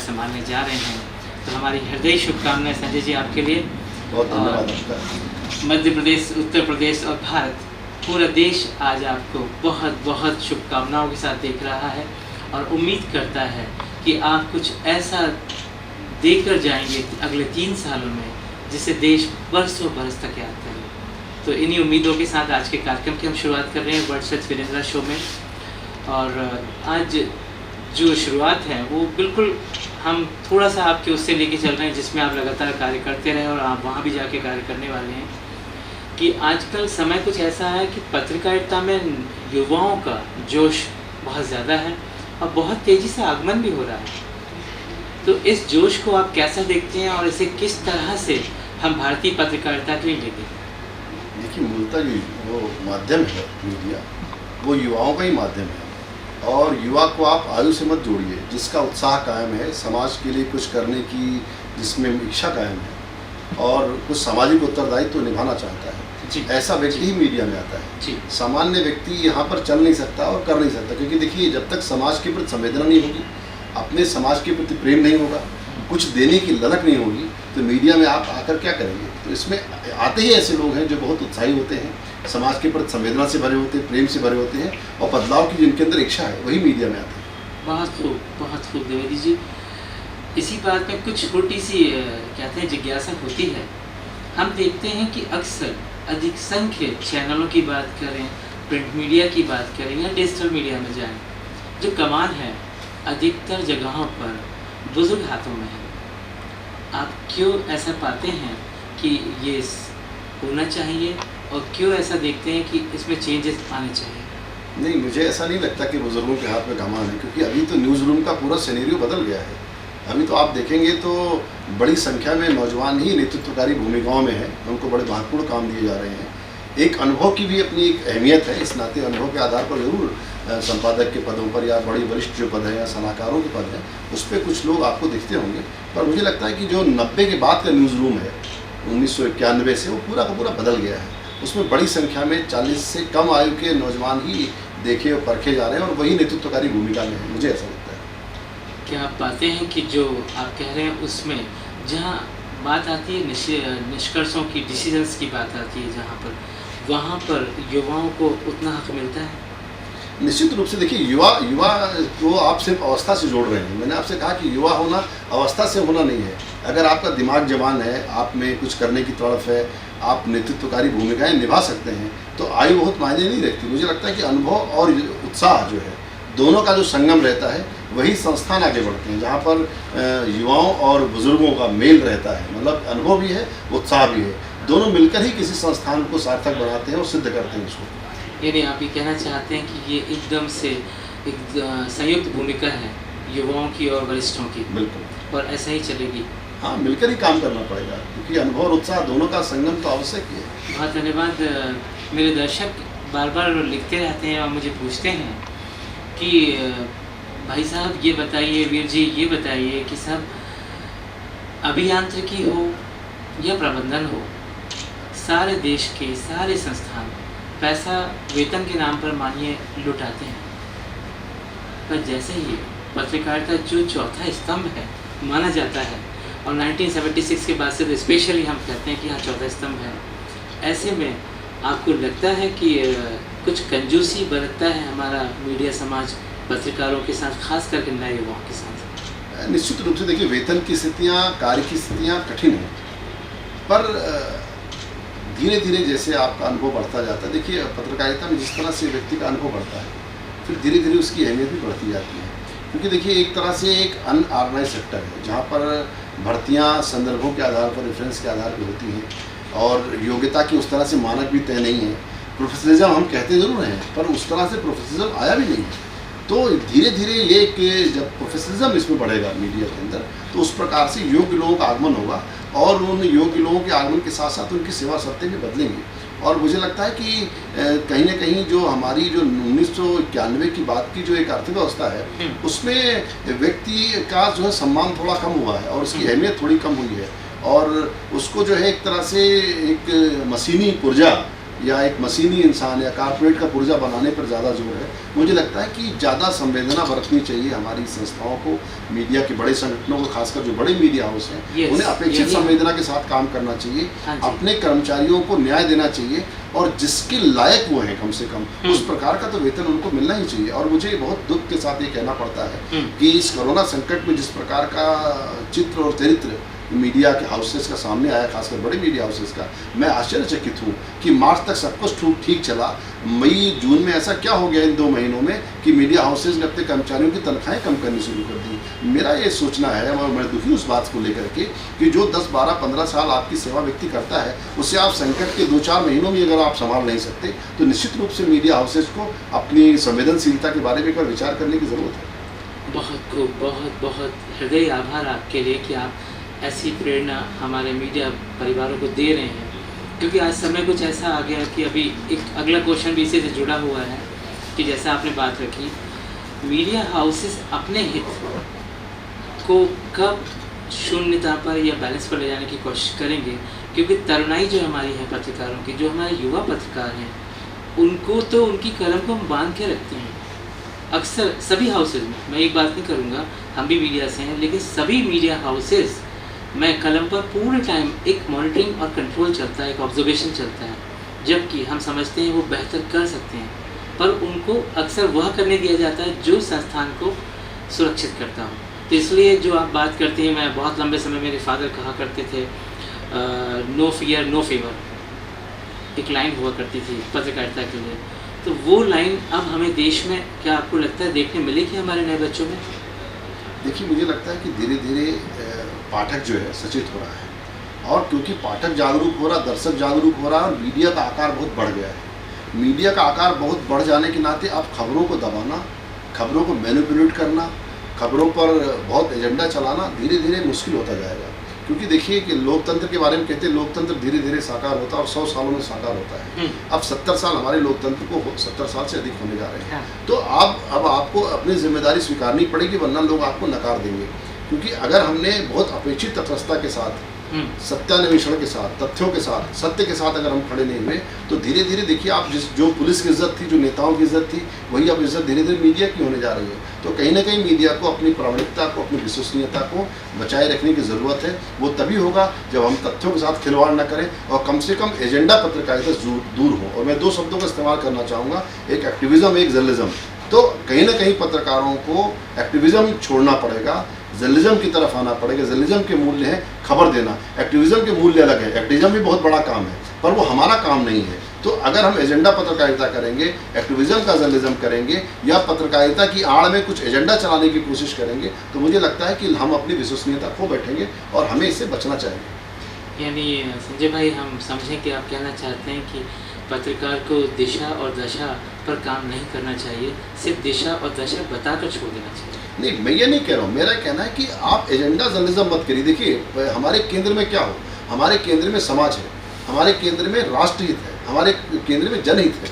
संभालने जा रहे हैं। तो हमारी हृदय शुभकामनाएं संजय जी आपके लिए। बहुत धन्यवाद आपका। मध्य प्रदेश, उत्तर प्रदेश और भारत, पूरा देश आज आपको बहुत बहुत शुभकामनाओं के साथ देख रहा है और उम्मीद करता है कि आप कुछ ऐसा देकर जाएंगे अगले 3 सालों में जिससे देश बरसों बरस तक याद करे। तो इन्हीं उम्मीदों के साथ आज के कार्यक्रम की हम शुरुआत कर रहे हैं वर्ड्स विद वीरेंद्र शो में। और आज जो शुरुआत है वो बिल्कुल हम थोड़ा सा आपके उससे लेके चल रहे हैं जिसमें आप लगातार कार्य करते रहे और आप वहाँ भी जाके कार्य करने वाले हैं, कि आजकल समय कुछ ऐसा है कि पत्रकारिता में युवाओं का जोश बहुत ज़्यादा है और बहुत तेज़ी से आगमन भी हो रहा है। तो इस जोश को आप कैसा देखते हैं और इसे किस तरह से हम भारतीय पत्रकारिता के लिए लेते हैं? देखिए, मूलतः वो माध्यम है मीडिया, वो युवाओं का ही माध्यम है और युवा को आप आयु से मत जोड़िए। जिसका उत्साह कायम है, समाज के लिए कुछ करने की जिसमें इच्छा कायम है और कुछ सामाजिक उत्तरदायित्व तो निभाना चाहता है, ऐसा व्यक्ति ही मीडिया में आता है। सामान्य व्यक्ति यहाँ पर चल नहीं सकता और कर नहीं सकता, क्योंकि देखिए, जब तक समाज के प्रति संवेदना नहीं होगी, अपने समाज के प्रति प्रेम नहीं होगा, कुछ देने की ललक नहीं होगी, तो मीडिया में आप आकर क्या करेंगे? तो इसमें आते ही ऐसे लोग हैं जो बहुत उत्साही होते हैं, समाज के प्रति संवेदना से भरे होते हैं, प्रेम से भरे होते हैं और बदलाव की जिनके अंदर इच्छा है वही मीडिया में आते हैं। बहुत खूब द्विवेदी जी। इसी बात में कुछ छोटी सी कहते हैं जिज्ञासा होती है। हम देखते हैं कि अक्सर अधिक संख्य चैनलों की बात करें, प्रिंट मीडिया की बात करें या डिजिटल मीडिया में जाएं, जो कमान है अधिकतर जगहों पर बुजुर्ग हाथों में है। आप क्यों ऐसा पाते हैं कि ये होना चाहिए और क्यों ऐसा देखते हैं कि इसमें चेंजेस आने चाहिए? नहीं, मुझे ऐसा नहीं लगता कि बुजुर्गों के हाथ में कमान है, क्योंकि अभी तो न्यूज़ रूम का पूरा सिनेरियो बदल गया है। अभी तो आप देखेंगे तो बड़ी संख्या में नौजवान ही नेतृत्वकारी भूमिकाओं में हैं, उनको बड़े महत्वपूर्ण काम दिए जा रहे हैं। एक अनुभव की भी अपनी एक अहमियत है, इस नाते अनुभव के आधार पर ज़रूर संपादक के पदों पर या बड़ी वरिष्ठ जो पद हैं या सलाहकारों के पद हैं उस पर कुछ लोग आपको दिखते होंगे। पर मुझे लगता है कि जो 90 के बाद का न्यूज़ रूम है 1991 से, वो पूरा का पूरा बदल गया है। उसमें बड़ी संख्या में 40 से कम आयु के नौजवान ही देखे और परखे जा रहे हैं और वही नेतृत्वकारी भूमिका में है, मुझे ऐसा लगता है। क्या आप पाते हैं कि जो आप कह रहे हैं उसमें जहाँ बात आती है निष्कर्षों की, डिसीजंस की बात आती है, जहाँ पर वहाँ पर युवाओं को उतना हक मिलता है? निश्चित रूप से देखिए, युवा को आप सिर्फ अवस्था से जोड़ रहे हैं। मैंने आपसे कहा कि युवा होना अवस्था से होना नहीं है। अगर आपका दिमाग जवान है, आप में कुछ करने की तड़फ है, आप नेतृत्वकारी भूमिकाएं निभा सकते हैं, तो आयु बहुत मायने नहीं रखती। मुझे लगता है कि अनुभव और उत्साह जो है, दोनों का जो संगम रहता है, वही संस्थान आगे बढ़ते हैं, जहाँ पर युवाओं और बुजुर्गों का मेल रहता है। मतलब अनुभव भी है, उत्साह भी है, दोनों मिलकर ही किसी संस्थान को सार्थक बनाते हैं और सिद्ध करते हैं उसको। यानी आप ये कहना चाहते हैं कि ये एकदम से एक संयुक्त भूमिका है युवाओं की और वरिष्ठों की? बिल्कुल, और ऐसा ही चलेगी। हाँ, मिलकर ही काम करना पड़ेगा, क्योंकि अनुभव और उत्साह दोनों का संगम तो आवश्यक ही है। बहुत धन्यवाद। मेरे दर्शक बार बार लिखते रहते हैं और मुझे पूछते हैं कि भाई साहब ये बताइए, वीर जी ये बताइए कि सब अभियांत्रिकी हो या प्रबंधन हो, सारे देश के सारे संस्थान पैसा वेतन के नाम पर मानिए लुटाते हैं, पर जैसे ही पत्रकारिता जो चौथा स्तंभ है माना जाता है और 1976 के बाद से तो स्पेशली हम कहते हैं कि हाँ चौथा स्तंभ है, ऐसे में आपको लगता है कि कुछ कंजूसी बरतता है हमारा मीडिया समाज पत्रकारों के साथ, खास करके नए युवाओं के साथ? निश्चित रूप से देखिए, वेतन की स्थितियाँ, कार्य की स्थितियाँ कठिन हैं, पर धीरे धीरे जैसे आपका अनुभव बढ़ता जाता है, देखिए पत्रकारिता में जिस तरह से व्यक्ति का अनुभव बढ़ता है, फिर धीरे धीरे उसकी अहमियत भी बढ़ती जाती है। क्योंकि देखिए, एक तरह से एक अनऑर्गेनाइज सेक्टर है, जहाँ पर भर्तियाँ संदर्भों के आधार पर, रेफरेंस के आधार पर होती हैं और योग्यता की उस तरह से मानक भी तय नहीं है। प्रोफेशनलिज्म हम कहते ज़रूर हैं, पर उस तरह से प्रोफेशनलिज्म आया भी नहीं है। तो धीरे धीरे ये कि जब प्रोफेशनलिज्म इसमें बढ़ेगा मीडिया के अंदर, तो उस प्रकार से योग्य लोगों का आगमन होगा और उन योग्य लोगों के आगमन के साथ साथ उनकी सेवा सत्य भी बदलेंगे। और मुझे लगता है कि कहीं ना कहीं जो हमारी जो 1991 की बात की जो एक अर्थव्यवस्था है, उसमें व्यक्ति का जो है सम्मान थोड़ा कम हुआ है और उसकी अहमियत थोड़ी कम हुई है और उसको जो है एक तरह से एक मशीनी पुर्जा या एक मशीनी इंसान या कारपोरेट का पुर्जा बनाने पर ज़्यादा जोर है। मुझे लगता है कि ज़्यादा संवेदना बरतनी चाहिए हमारी संस्थाओं को, मीडिया के बड़े संगठनों को, खासकर जो बड़े मीडिया हाउस हैं उन्हें अपेक्षित संवेदना के साथ काम करना चाहिए। अपने कर्मचारियों को न्याय देना चाहिए और जिसके लायक वो हैं कम से कम उस प्रकार का तो वेतन उनको मिलना ही चाहिए। और मुझे बहुत दुख के साथ ये कहना पड़ता है कि इस कोरोना संकट में जिस प्रकार का चित्र और चरित्र मीडिया के हाउसेस का सामने आया, खासकर बड़े मीडिया हाउसेस का, मैं आश्चर्यचकित हूँ कि मार्च तक सब कुछ ठीक चला। मई जून में ऐसा क्या हो गया इन 2 महीनों में कि मीडिया हाउसेस ने अपने कर्मचारियों की तनख्वाहें कम करनी शुरू कर दी। मेरा ये सोचना है और मैं दुखी उस बात को लेकर के कि जो 10, 12, 15 साल आपकी सेवा व्यक्ति करता है उससे आप संकट के 2-4 महीनों में अगर आप संभाल नहीं सकते तो निश्चित रूप से मीडिया हाउसेस को अपनी संवेदनशीलता के बारे में एक बार विचार करने की ज़रूरत है। बहुत खूब, बहुत बहुत हृदय आभार आपके लिए कि आप ऐसी प्रेरणा हमारे मीडिया परिवारों को दे रहे हैं, क्योंकि आज समय कुछ ऐसा आ गया कि अभी एक अगला क्वेश्चन भी इसी से जुड़ा हुआ है कि जैसा आपने बात रखी, मीडिया हाउसेस अपने हित को कब शून्यता पर या बैलेंस पर ले जाने की कोशिश करेंगे, क्योंकि तरुणाई जो हमारी है पत्रकारों की, जो हमारे युवा पत्रकार हैं, उनको तो उनकी कलम को हम बांध के रखते हैं। अक्सर सभी हाउसेज में, मैं एक बात नहीं करूँगा, हम भी मीडिया से हैं, लेकिन सभी मीडिया हाउसेज में कलम पर पूरे टाइम एक मॉनिटरिंग और कंट्रोल चलता है, एक ऑब्जर्वेशन चलता है, जबकि हम समझते हैं वो बेहतर कर सकते हैं, पर उनको अक्सर वह करने दिया जाता है जो संस्थान को सुरक्षित करता हो। तो इसलिए जो आप बात करते हैं, मैं बहुत लंबे समय मेरे फादर कहा करते थे, नो फियर नो फेवर, एक लाइन हुआ करती थी पत्रकारिता के लिए। तो वो लाइन अब हमें देश में, क्या आपको लगता है, देखने मिलेगी हमारे नए बच्चों में? देखिए, मुझे लगता है कि धीरे धीरे पाठक जो है सचेत हो रहा है, और क्योंकि पाठक जागरूक हो रहा, दर्शक जागरूक हो रहा है और मीडिया का आकार बहुत बढ़ गया है। मीडिया का आकार बहुत बढ़ जाने के नाते अब खबरों को दबाना, खबरों को मैनिपुलेट करना, खबरों पर बहुत एजेंडा चलाना धीरे धीरे मुश्किल होता जाएगा। क्योंकि देखिए कि लोकतंत्र के बारे में कहते हैं लोकतंत्र धीरे धीरे साकार होता है और 100 सालों में साकार होता है। अब 70 साल हमारे लोकतंत्र को 70 साल से अधिक होने जा रहे हैं। तो अब आपको अपनी जिम्मेदारी स्वीकारनी पड़ेगी, वरना लोग आपको नकार देंगे। क्योंकि अगर हमने बहुत अपेक्षित तटस्थता के साथ, सत्यान्वेषण के साथ, तथ्यों के साथ, सत्य के साथ अगर हम खड़े नहीं हुए तो धीरे धीरे देखिए आप जो पुलिस की इज्जत थी, जो नेताओं की इज्जत थी, वही अब इज्जत धीरे धीरे मीडिया की होने जा रही है। तो कहीं ना कहीं मीडिया को अपनी प्रामाणिकता को, अपनी विश्वसनीयता को बचाए रखने की ज़रूरत है। वो तभी होगा जब हम तथ्यों के साथ खिलवाड़ न करें और कम से कम एजेंडा पत्रकारिता से दूर हो। और मैं 2 शब्दों का इस्तेमाल करना चाहूँगा, एक एक्टिविज़म, एक जर्नलिज्म। तो कहीं ना कहीं पत्रकारों को एक्टिविज़म छोड़ना पड़ेगा, जर्नलिज्म की तरफ आना पड़ेगा। जर्नलिज्म के मूल्य है खबर देना, एक्टिविज़म के मूल्य अलग है। एक्टिविज़म भी बहुत बड़ा काम है पर वो हमारा काम नहीं है। तो अगर हम एजेंडा पत्रकारिता करेंगे, एक्टिविज़म का जर्नलिज्म करेंगे या पत्रकारिता की आड़ में कुछ एजेंडा चलाने की कोशिश करेंगे तो मुझे लगता है कि हम अपनी विश्वसनीयता खो बैठेंगे और हमें इससे बचना चाहिए। यानी संजय भाई, हम समझें कि आप कहना चाहते हैं कि पत्रकार को दिशा और दशा पर काम नहीं करना चाहिए, सिर्फ दिशा और दशा बताकर छोड़ देना चाहिए। नहीं, मैं ये नहीं कह रहा हूँ। मेरा कहना है कि आप एजेंडा जर्नलिज्म मत करिए। देखिए, हमारे केंद्र में क्या हो, हमारे केंद्र में समाज है, हमारे केंद्र में राष्ट्रहित है, हमारे केंद्र में जनहित है।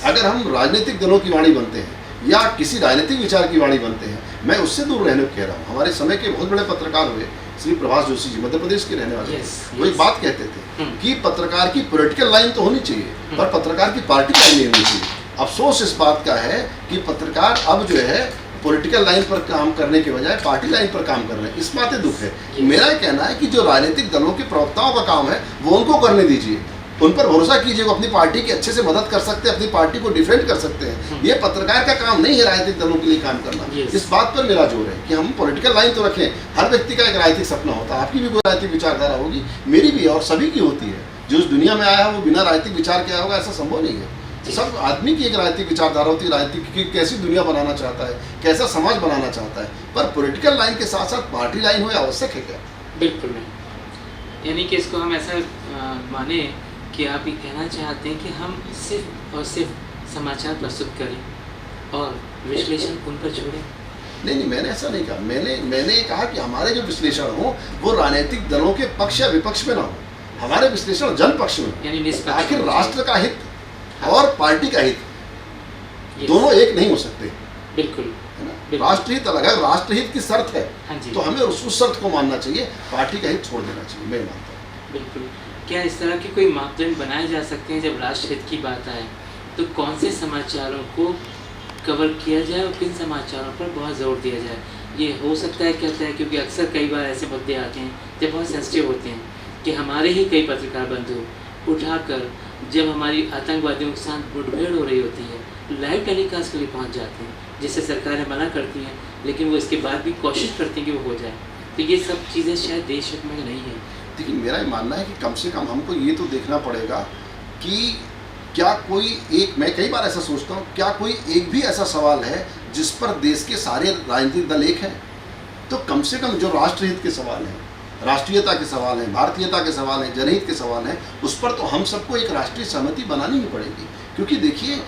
अगर हम राजनीतिक दलों की वाणी बनते हैं या किसी राजनीतिक विचार की वाणी बनते हैं, मैं उससे दूर रहने को कह रहा हूँ। हमारे समय के बहुत बड़े पत्रकार हुए, श्री प्रभाष जोशी जी, मध्य प्रदेश के रहने वाले, वो एक बात कहते थे कि पत्रकार की पॉलिटिकल लाइन तो होनी चाहिए पर पत्रकार की पार्टी लाइन नहीं होनी चाहिए। अफसोस इस बात का है कि पत्रकार अब जो है पॉलिटिकल लाइन पर काम करने के बजाय पार्टी लाइन पर काम कर रहे हैं। इस बात दुख है। मेरा कहना है कि जो राजनीतिक दलों के प्रवक्ताओं का काम है वो उनको करने दीजिए, उन पर भरोसा कीजिए, वो अपनी पार्टी की अच्छे से मदद कर सकते हैं, अपनी पार्टी को डिफेंड कर सकते हैं। ये पत्रकार का काम नहीं है राजनीतिक दलों के लिए काम करना। इस बात पर मेरा जोर है कि हम पॉलिटिकल लाइन तो रखें। हर व्यक्ति का एक राजनीतिक सपना होता है, आपकी भी कोई राजनीतिक विचारधारा होगी, मेरी भी और सभी की होती है। जो इस दुनिया में आया है वो बिना राजनीतिक विचार के आया होगा, ऐसा संभव नहीं है। सब आदमी की एक राजनीतिक विचारधारा होती है, राजनीतिक की कैसी दुनिया बनाना चाहता है, कैसा समाज बनाना चाहता है। पर पॉलिटिकल लाइन के साथ साथ पार्टी लाइन हो आवश्यक है क्या? बिल्कुल नहीं। यानी कि इसको हम ऐसा माने कि आप ये कहना चाहते हैं कि हम सिर्फ और सिर्फ समाचार प्रस्तुत करें और विश्लेषण उन पर छोड़ें? नहीं, मैंने ऐसा नहीं कहा। मैंने कहा कि हमारे जो विश्लेषण हो वो राजनीतिक दलों के पक्ष या विपक्ष में ना हो, हमारे विश्लेषण जन पक्ष में। यानी निष्पक्ष। आखिर राष्ट्र का हित और पार्टी का हित दोनों एक नहीं हो सकते। बिल्कुल, है ना। राष्ट्रहित अलग है, राष्ट्रहित की शर्त है हाँ जी, तो हमें उस शर्त को मानना चाहिए, पार्टी का हित छोड़ देना चाहिए, मैं मानता हूँ। बिल्कुल। क्या इस तरह के कोई मापदंड बनाए जा सकते हैं जब राष्ट्र हित की बात आए तो कौन से समाचारों को कवर किया जाए और किन समाचारों पर बहुत ज़ोर दिया जाए? ये हो सकता है कहता है क्योंकि अक्सर कई बार ऐसे मुद्दे आते हैं जो बहुत सेंसिटिव होते हैं कि हमारे ही कई पत्रकार बंधु उठाकर जब हमारी आतंकवादियों के साथ मुठभेड़ हो रही होती है लाइव टेलीकास्ट के लिए पहुँच जाते हैं, जिससे सरकारें मना करती हैं लेकिन वो इसके बाद भी कोशिश करती हैं कि वो हो जाए। तो ये सब चीज़ें शायद देश हित में नहीं है। देखिए, मेरा ये मानना है कि कम से कम हमको ये तो देखना पड़ेगा कि क्या कोई एक, मैं कई बार ऐसा सोचता हूँ, क्या कोई एक भी ऐसा सवाल है जिस पर देश के सारे राजनीतिक दल एक हैं? तो कम से कम जो राष्ट्रहित के सवाल हैं, राष्ट्रीयता के सवाल हैं, भारतीयता के सवाल हैं, जनहित के सवाल हैं, उस पर तो हम सबको एक राष्ट्रीय सहमति बनानी ही पड़ेगी। क्योंकि देखिए,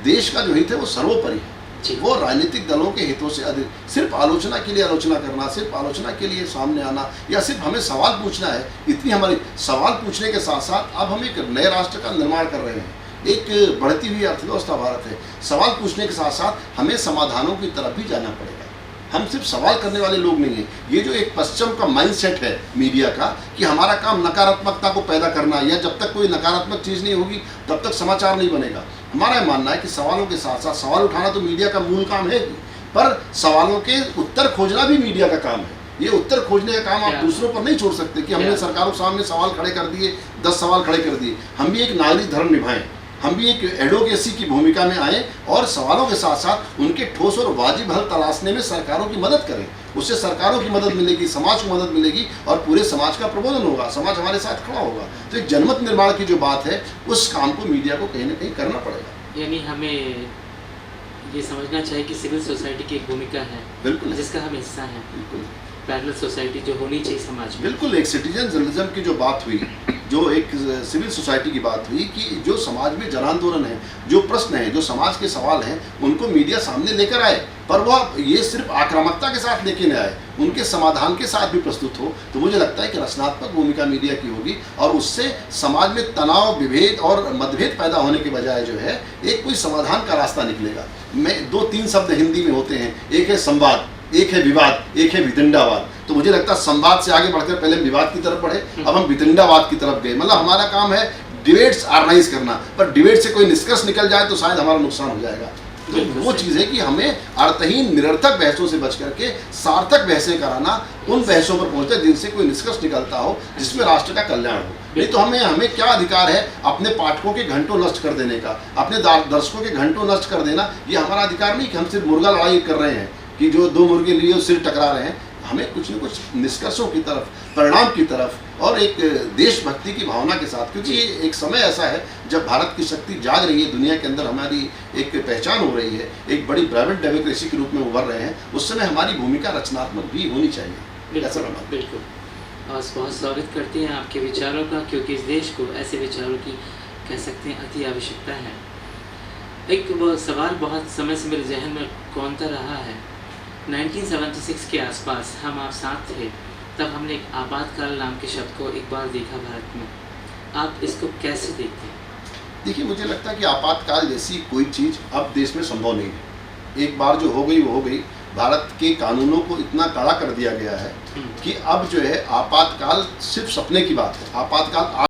देश का जो हित है वो सर्वोपरि है। वो राजनीतिक दलों के हितों से अधिक सिर्फ आलोचना के लिए आलोचना करना, सिर्फ आलोचना के लिए सामने आना, या सिर्फ हमें सवाल पूछना है, इतनी हमारी सवाल पूछने के साथ साथ अब हम एक नए राष्ट्र का निर्माण कर रहे हैं। एक बढ़ती हुई अर्थव्यवस्था भारत है। सवाल पूछने के साथ साथ हमें समाधानों की तरफ भी जाना पड़ेगा। हम सिर्फ सवाल करने वाले लोग नहीं हैं। ये जो एक पश्चिम का माइंडसेट है मीडिया का कि हमारा काम नकारात्मकता को पैदा करना, या जब तक कोई नकारात्मक चीज़ नहीं होगी तब तक समाचार नहीं बनेगा। हमारा मानना है कि सवालों के साथ साथ सवाल उठाना तो मीडिया का मूल काम है, पर सवालों के उत्तर खोजना भी मीडिया का काम है। ये उत्तर खोजने का काम आप दूसरों पर नहीं छोड़ सकते कि हमने सरकारों के सामने सवाल खड़े कर दिए, 10 सवाल खड़े कर दिए। हम भी एक नागरिक धर्म निभाएं, हम भी एक एडवोकेसी की भूमिका में आए और सवालों के साथ साथ उनके ठोस और वाजिब हल तलाशने में सरकारों की मदद करें। उससे सरकारों की मदद मिलेगी, समाज को मदद मिलेगी और पूरे समाज का प्रबोधन होगा, समाज हमारे साथ खड़ा होगा। तो एक जनमत निर्माण की जो बात है, उस काम को मीडिया को कहीं ना कहीं करना पड़ेगा। यानी हमें ये समझना चाहिए कि सिविल सोसाइटी की एक भूमिका है, बिल्कुल, जिसका हम हिस्सा हैं। बिल्कुल पैरेलल सोसाइटी जो होनी चाहिए समाज में। बिल्कुल, एक सिटीजन जर्नलिज्म की जो बात हुई, जो एक सिविल सोसाइटी की बात हुई कि जो समाज में जन आंदोलन है, जो प्रश्न है, जो समाज के सवाल हैं, उनको मीडिया सामने लेकर आए, पर वह ये सिर्फ आक्रामकता के साथ लेके न आए, उनके समाधान के साथ भी प्रस्तुत हो। तो मुझे लगता है कि रचनात्मक भूमिका मीडिया की होगी और उससे समाज में तनाव, विभेद और मतभेद पैदा होने के बजाय जो है एक कोई समाधान का रास्ता निकलेगा। मैं 2-3 शब्द हिंदी में होते हैं, एक है संवाद, एक है विवाद, एक है वितंडावाद। तो मुझे लगता है संवाद से आगे बढ़कर पहले विवाद की तरफ बढ़े, अब हम वितंडावाद की तरफ गए। मतलब हमारा काम है डिबेट्स ऑर्गेनाइज करना, पर डिबेट से कोई निष्कर्ष निकल जाए तो शायद हमारा नुकसान हो जाएगा। तो वो चीज़ है कि हमें अर्थहीन निरर्थक बहसों से बच करके सार्थक बहसें कराना, उन बहसों पर पहुंचे जिनसे कोई निष्कर्ष निकलता हो, जिसमें राष्ट्र का कल्याण हो। नहीं तो हमें क्या अधिकार है अपने पाठकों के घंटों नष्ट कर देने का, अपने दर्शकों के घंटों नष्ट कर देना। ये हमारा अधिकार नहीं कि हम सिर्फ मुर्गा लड़ाई कर रहे हैं कि जो 2 मुर्गे लिए सिर टकरा रहे हैं। हमें कुछ न कुछ निष्कर्षों की तरफ, परिणाम की तरफ और एक देशभक्ति की भावना के साथ, क्योंकि एक समय ऐसा है जब भारत की शक्ति जाग रही है, दुनिया के अंदर हमारी एक पहचान हो रही है, एक बड़ी प्राइवेट डेमोक्रेसी के रूप में उभर रहे हैं, उस समय हमारी भूमिका रचनात्मक भी होनी चाहिए। ऐसा मानना। बिल्कुल, और बहुत स्वागत करते हैं आपके विचारों का, क्योंकि इस देश को ऐसे विचारों की कह सकते हैं अति आवश्यकता है। एक वो सवाल बहुत समय से मेरे जहन में कौंता रहा है। 1976 के आसपास हम आप साथ थे, तब हमने एक आपातकाल नाम के शब्द को एक बार देखा भारत में। आप इसको कैसे देखते हैं? देखिए, मुझे लगता है कि आपातकाल जैसी कोई चीज़ अब देश में संभव नहीं है। एक बार जो हो गई वो हो गई। भारत के कानूनों को इतना कड़ा कर दिया गया है कि अब जो है आपातकाल सिर्फ सपने की बात है। आपातकाल